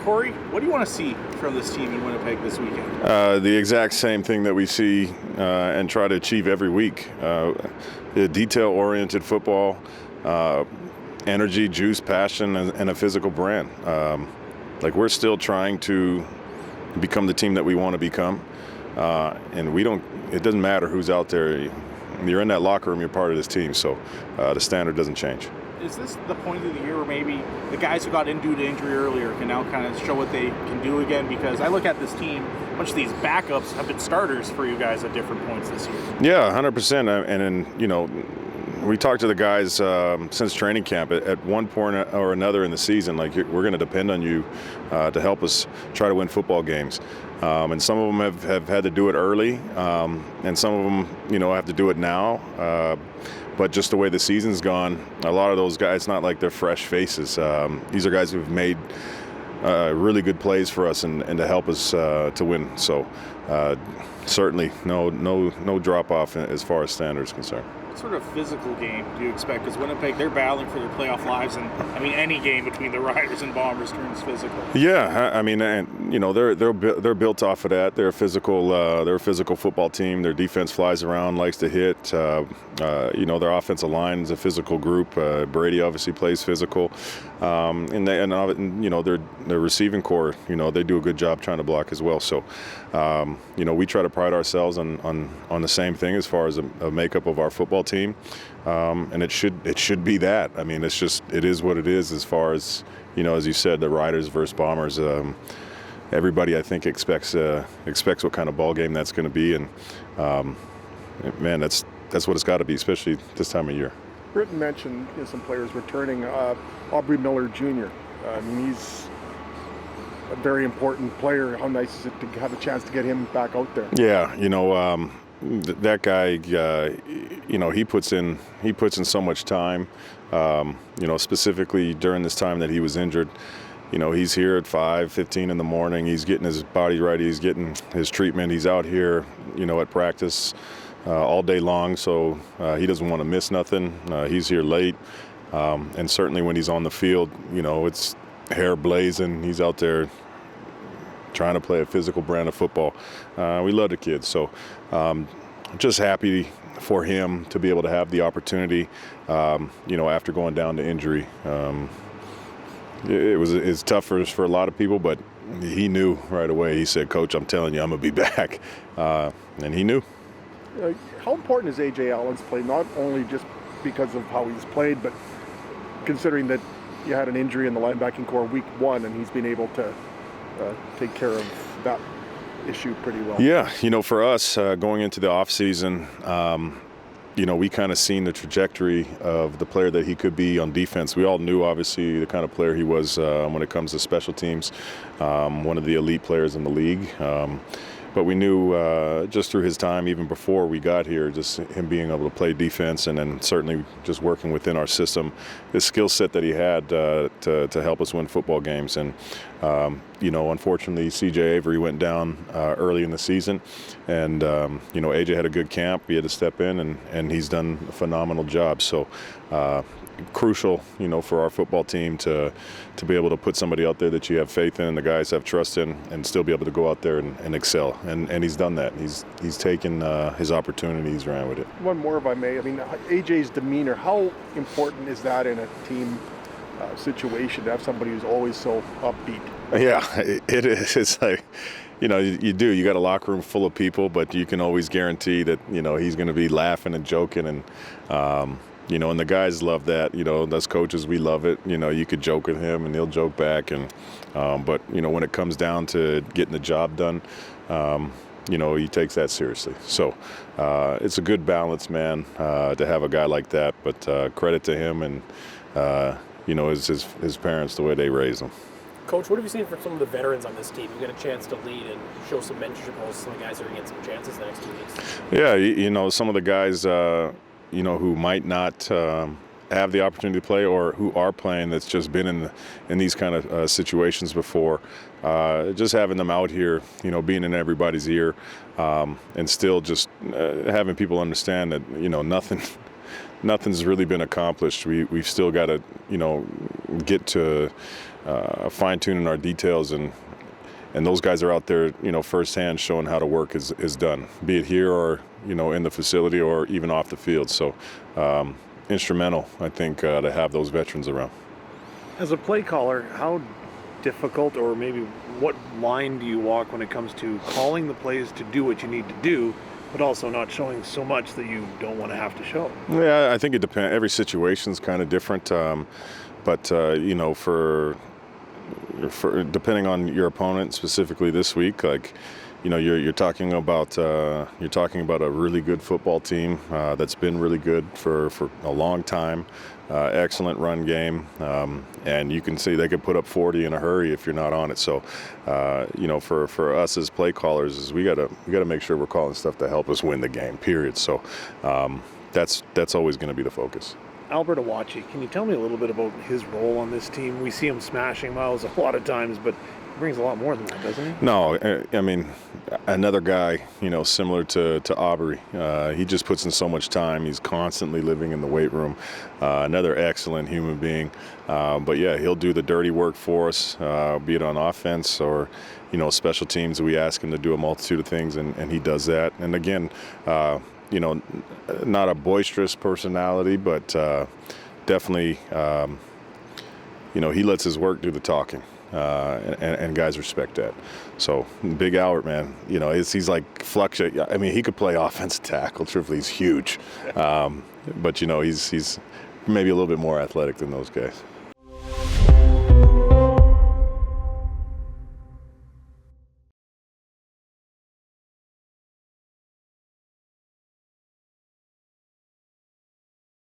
Corey, what do you want to see from this team in Winnipeg this weekend? The exact same thing that we see and try to achieve every week. Detail-oriented football, energy, juice, passion, and a physical brand. We're still trying to become the team that we want to become. And it doesn't matter who's out there. You're in that locker room, you're part of this team. So the standard doesn't change. Is this the point of the year where maybe the guys who got in due to injury earlier can now kind of show what they can do again? Because I look at this team, a bunch of these backups have been starters for you guys at different points this year. Yeah, 100%. And we talked to the guys since training camp. At one point or another in the season, we're going to depend on you to help us try to win football games. And some of them have had to do it early, and some of them, have to do it now. But just the way the season's gone, a lot of those guys, not like they're fresh faces. These are guys who've made really good plays for us and to help us to win. So certainly no drop off as far as standards concerned. What sort of physical game do you expect? Because Winnipeg, they're battling for their playoff lives, and any game between the Riders and Bombers turns physical. Yeah, they're built off of that. They're a physical football team. Their defense flies around, likes to hit. Their offensive line is a physical group. Brady obviously plays physical, their receiving core, they do a good job trying to block as well. So, we try to pride ourselves on the same thing as far as a makeup of our football team, and it should be that. It is what it is as far as, as you said, the Riders versus Bombers. Everybody, I think, expects what kind of ball game that's going to be, and that's what it's got to be, especially this time of year. Britton mentioned some players returning. Aubrey Miller Jr. He's a very important player. How nice is it to have a chance to get him back out there? Yeah, that guy, he puts in so much time. Specifically during this time that he was injured. He's here at 5:15 in the morning. He's getting his body ready. He's getting his treatment. He's out here, at practice all day long. So he doesn't want to miss nothing. He's here late, and certainly when he's on the field, it's hair blazing. He's out there trying to play a physical brand of football. We love the kid. So just happy for him to be able to have the opportunity, after going down to injury. It's tough for a lot of people, but he knew right away. He said, "Coach, I'm telling you, I'm going to be back." And he knew. How important is A.J. Allen's play, not only just because of how he's played, but considering that you had an injury in the linebacking core week 1, and he's been able to take care of that issue pretty well? Yeah, for us, going into the offseason, we kind of seen the trajectory of the player that he could be on defense. We all knew, obviously, the kind of player he was when it comes to special teams, one of the elite players in the league. But we knew just through his time, even before we got here, just him being able to play defense, and then certainly just working within our system, the skill set that he had to help us win football games. And, unfortunately, C.J. Avery went down early in the season. And, A.J. had a good camp. He had to step in, and he's done a phenomenal job. So, crucial, for our football team to be able to put somebody out there that you have faith in, the guys have trust in, and still be able to go out there and excel. And he's done that. He's taken his opportunities, ran with it. One more, if I may. AJ's demeanor, how important is that in a team situation to have somebody who's always so upbeat? Yeah, it is. It's like, you got a locker room full of people, but you can always guarantee that, he's going to be laughing and joking, and and the guys love that. Us coaches, we love it. You could joke with him and he'll joke back. And but when it comes down to getting the job done, he takes that seriously. So it's a good balance, man, to have a guy like that. But credit to him and his parents, the way they raised him. Coach, what have you seen from some of the veterans on this team? You get a chance to lead and show some mentorship roles to some of the guys that are going to get some chances the next 2 weeks. Yeah, some of the guys, who might not have the opportunity to play, or who are playing, that's just been in these kind of situations before. Just having them out here, being in everybody's ear, and still just having people understand that, nothing's really been accomplished. We've still got to, get to fine-tuning our details, and those guys are out there, firsthand showing how the work is done, be it here or, in the facility or even off the field. So instrumental, I think, to have those veterans around. As a play caller, how difficult, or maybe what line do you walk when it comes to calling the plays to do what you need to do, but also not showing so much that you don't want to have to show? Yeah, I think it depends. Every situation's kind of different, but for depending on your opponent, specifically this week, like, you're talking about a really good football team that's been really good for a long time. Excellent run game, and you can see they could put up 40 in a hurry if you're not on it. So, for us as play callers, is we gotta make sure we're calling stuff to help us win the game. Period. So, that's always going to be the focus. Albert Awachi, can you tell me a little bit about his role on this team? We see him smashing miles a lot of times, but he brings a lot more than that, doesn't he? No, I mean, another guy, similar to Aubrey. He just puts in so much time. He's constantly living in the weight room. Another excellent human being. But yeah, he'll do the dirty work for us, be it on offense or, special teams. We ask him to do a multitude of things, and he does that. And again, not a boisterous personality, but definitely, he lets his work do the talking, and guys respect that. So Big Albert, man, he's like fluctuate. I mean, he could play offensive tackle. Truthfully, he's huge, but he's maybe a little bit more athletic than those guys.